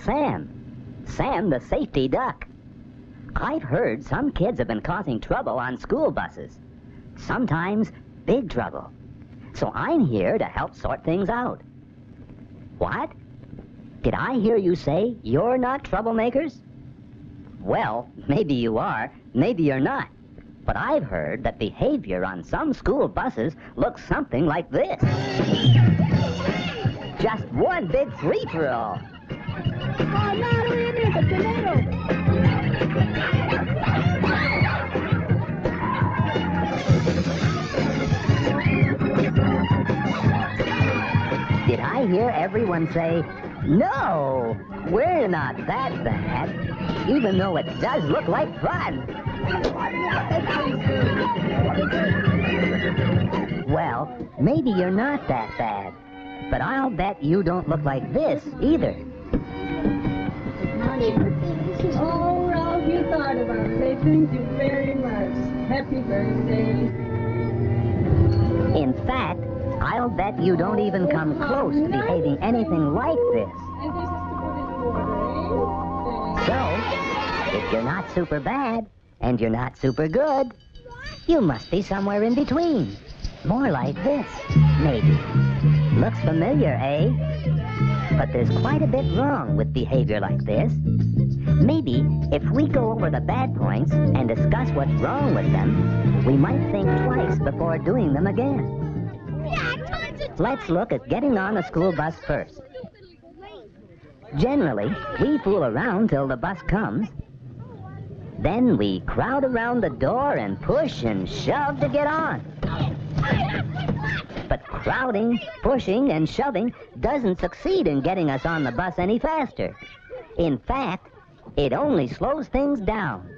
Sam. Sam the safety duck. I've heard some kids have been causing trouble on school buses. Sometimes big trouble. So I'm here to help sort things out. What? Did I hear you say you're not troublemakers? Well, maybe you are, maybe you're not. But I've heard that behavior on some school buses looks something like this. Just one big free-for-all. Oh, no, look at this, a tornado. Did I hear everyone say, no, we're not that bad, even though it does look like fun? Well, maybe you're not that bad, but I'll bet you don't look like this either. Oh, Ralph, you thought about it. Say thank you very much. Happy birthday. In fact, I'll bet you don't even come close to behaving anything like this. And this is to put in water, eh? So, if you're not super bad, and you're not super good, you must be somewhere in between. More like this, maybe. Looks familiar, eh? But there's quite a bit wrong with behavior like this. Maybe if we go over the bad points and discuss what's wrong with them, we might think twice before doing them again. Let's look at getting on a school bus first. Generally, we fool around till the bus comes. Then we crowd around the door and push and shove to get on. But crowding, pushing, and shoving doesn't succeed in getting us on the bus any faster. In fact, it only slows things down.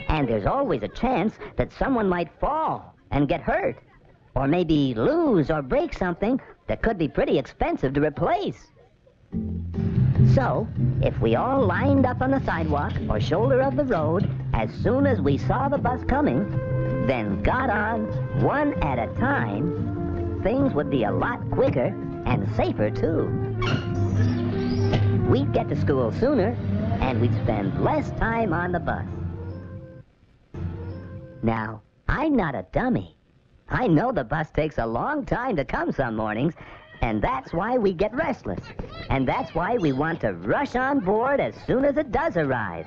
And there's always a chance that someone might fall and get hurt, or maybe lose or break something that could be pretty expensive to replace. So, if we all lined up on the sidewalk or shoulder of the road as soon as we saw the bus coming, then got on one at a time, things would be a lot quicker and safer too. We'd get to school sooner, and we'd spend less time on the bus. Now, I'm not a dummy. I know the bus takes a long time to come some mornings, and that's why we get restless. And that's why we want to rush on board as soon as it does arrive.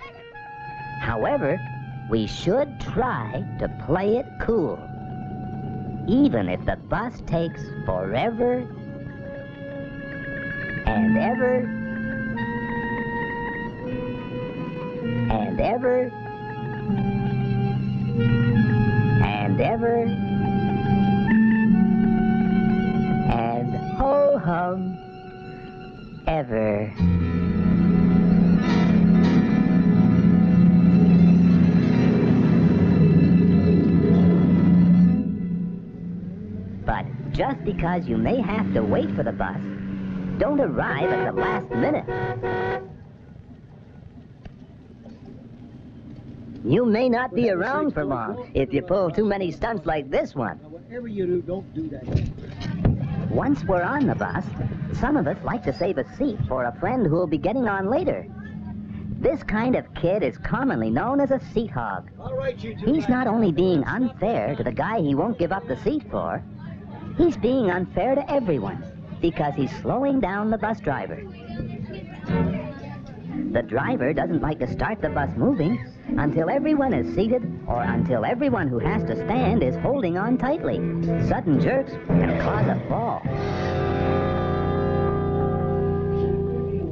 However, we should try to play it cool. Even if the bus takes forever and ever and ever and ever and ho-hum ever. But just because you may have to wait for the bus, don't arrive at the last minute. You may not be around for long if you pull too many stunts like this one. Whatever you do, don't do that. Once we're on the bus, some of us like to save a seat for a friend who'll be getting on later. This kind of kid is commonly known as a seat hog. All right, you two. He's not only being unfair to the guy he won't give up the seat for, he's being unfair to everyone because he's slowing down the bus driver. The driver doesn't like to start the bus moving until everyone is seated or until everyone who has to stand is holding on tightly. Sudden jerks can cause a fall.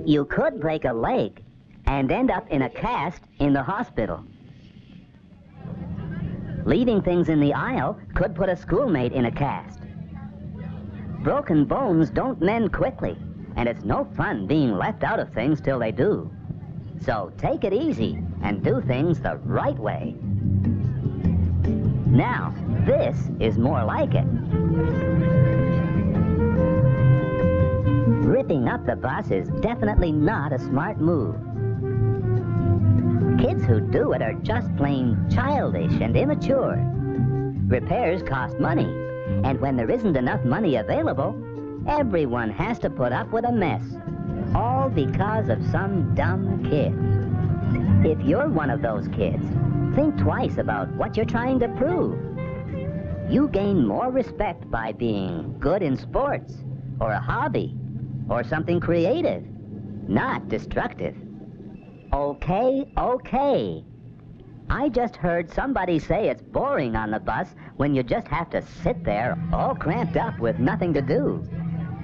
You could break a leg and end up in a cast in the hospital. Leaving things in the aisle could put a schoolmate in a cast. Broken bones don't mend quickly, and it's no fun being left out of things till they do. So take it easy and do things the right way. Now, this is more like it. Ripping up the bus is definitely not a smart move. Kids who do it are just plain childish and immature. Repairs cost money, and when there isn't enough money available, everyone has to put up with a mess. All because of some dumb kid. If you're one of those kids, think twice about what you're trying to prove. You gain more respect by being good in sports, or a hobby, or something creative, not destructive. Okay. I just heard somebody say it's boring on the bus when you just have to sit there all cramped up with nothing to do.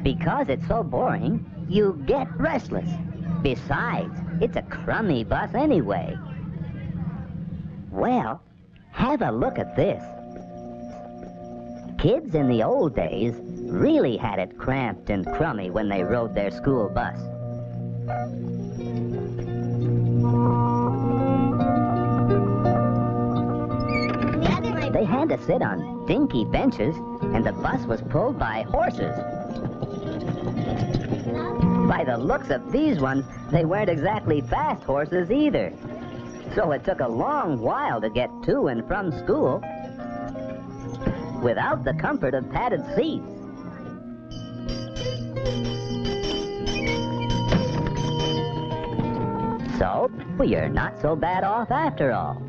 Because it's so boring, you get restless. Besides, it's a crummy bus anyway. Well, have a look at this. Kids in the old days really had it cramped and crummy when they rode their school bus. They had to sit on dinky benches, and the bus was pulled by horses. By the looks of these ones, they weren't exactly fast horses either. So it took a long while to get to and from school without the comfort of padded seats. So, you're not so bad off after all.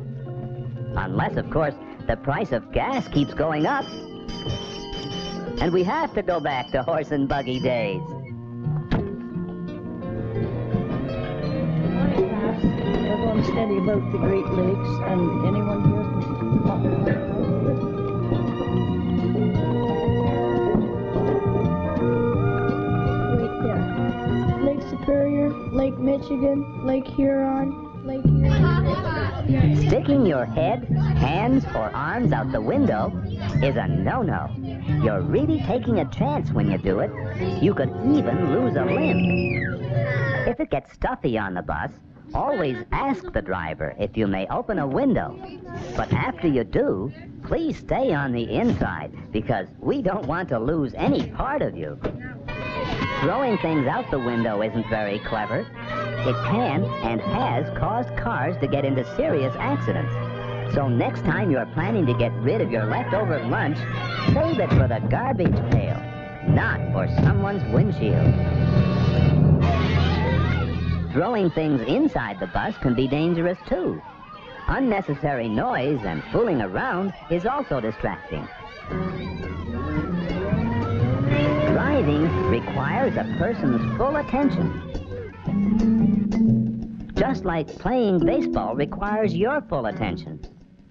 Unless, of course, the price of gas keeps going up. And we have to go back to horse and buggy days. We're going to study about the Great Lakes, and anyone here can talk about it? Right there. Lake Superior, Lake Michigan, Lake Huron, Lake Huron. Sticking your head, hands, or arms out the window is a no-no. You're really taking a chance when you do it. You could even lose a limb. If it gets stuffy on the bus, always ask the driver if you may open a window. But after you do, please stay on the inside, because we don't want to lose any part of you. Throwing things out the window isn't very clever. It can and has caused cars to get into serious accidents. So next time you're planning to get rid of your leftover lunch, save it for the garbage pail, not for someone's windshield. Throwing things inside the bus can be dangerous too. Unnecessary noise and fooling around is also distracting. Driving requires a person's full attention. Just like playing baseball requires your full attention.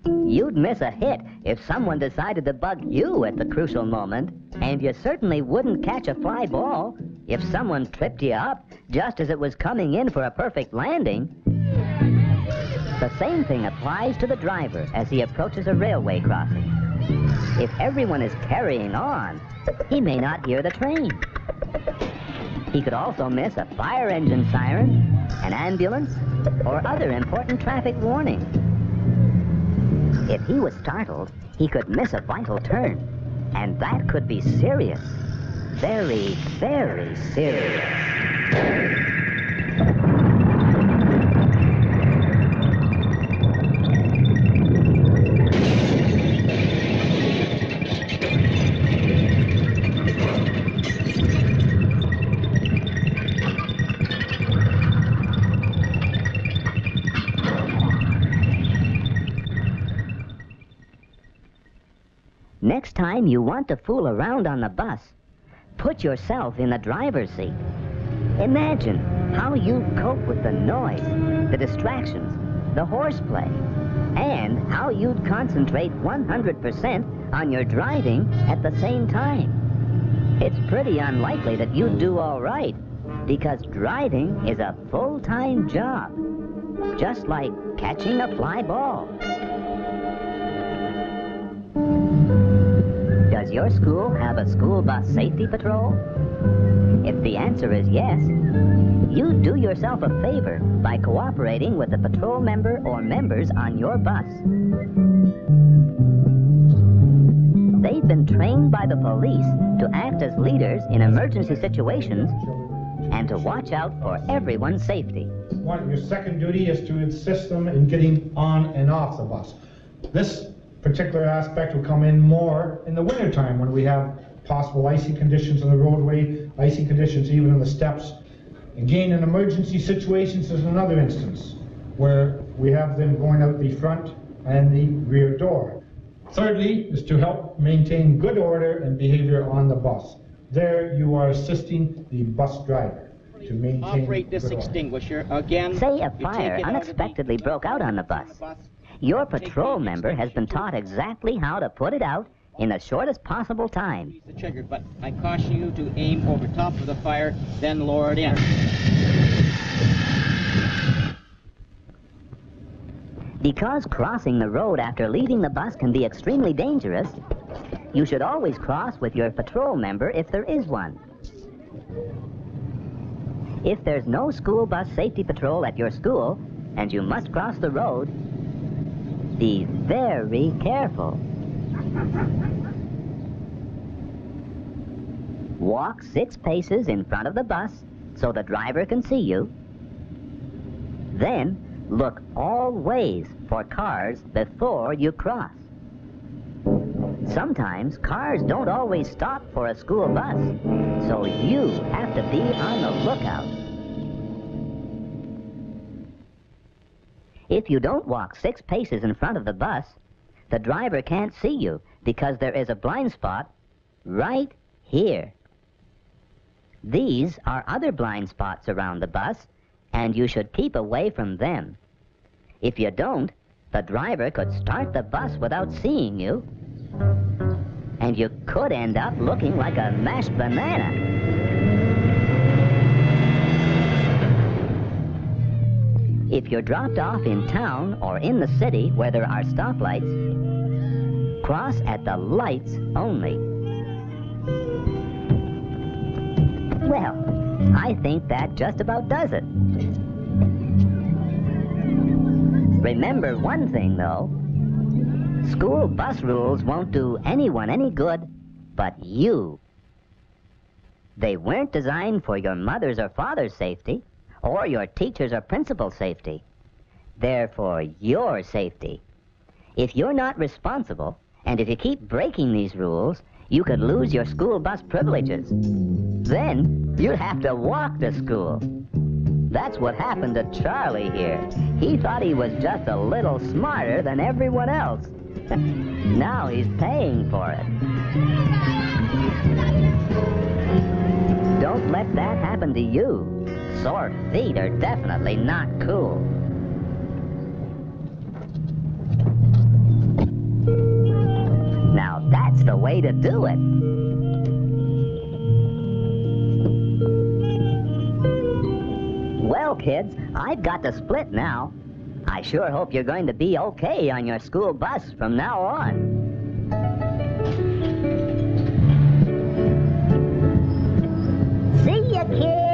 You'd miss a hit if someone decided to bug you at the crucial moment, and you certainly wouldn't catch a fly ball if someone tripped you up just as it was coming in for a perfect landing. The same thing applies to the driver as he approaches a railway crossing. If everyone is carrying on, he may not hear the train. He could also miss a fire engine siren, an ambulance, or other important traffic warning. If he was startled, he could miss a vital turn, and that could be serious. Very, very serious. Next time you want to fool around on the bus, put yourself in the driver's seat. Imagine how you'd cope with the noise, the distractions, the horseplay, and how you'd concentrate 100% on your driving at the same time. It's pretty unlikely that you'd do all right, because driving is a full-time job, just like catching a fly ball. Does your school have a school bus safety patrol? If the answer is yes, you do yourself a favor by cooperating with the patrol member or members on your bus. They've been trained by the police to act as leaders in emergency situations and to watch out for everyone's safety. Your second duty is to assist them in getting on and off the bus. This particular aspect will come in more in the wintertime when we have possible icy conditions on the roadway, icy conditions even on the steps, Again, in emergency situations, there's another instance where we have them going out the front and the rear door. Thirdly, is to help maintain good order and behavior on the bus. There you are assisting the bus driver to maintain Operate this good order. extinguisher again. Say a you fire take it out of unexpectedly broke out on the bus. Your patrol member has been taught exactly how to put it out in the shortest possible time. Use the trigger, but I caution you to aim over top of the fire, then lower it in. Because crossing the road after leaving the bus can be extremely dangerous, you should always cross with your patrol member if there is one. If there's no school bus safety patrol at your school and you must cross the road, be very careful. Walk 6 paces in front of the bus so the driver can see you. Then look all ways for cars before you cross. Sometimes cars don't always stop for a school bus, so you have to be on the lookout. If you don't walk 6 paces in front of the bus, the driver can't see you because there is a blind spot right here. These are other blind spots around the bus, and you should keep away from them. If you don't, the driver could start the bus without seeing you, and you could end up looking like a mashed banana. If you're dropped off in town or in the city where there are stoplights, cross at the lights only. Well, I think that just about does it. Remember one thing, though. School bus rules won't do anyone any good but you. They weren't designed for your mother's or father's safety, or your teacher's or principal's safety. They're for your safety. If you're not responsible, and if you keep breaking these rules, you could lose your school bus privileges. Then you'd have to walk to school. That's what happened to Charlie here. He thought he was just a little smarter than everyone else. Now he's paying for it. Don't let that happen to you. Sore feet are definitely not cool. Now that's the way to do it. Well, kids, I've got to split now. I sure hope you're going to be okay on your school bus from now on. See ya, kids!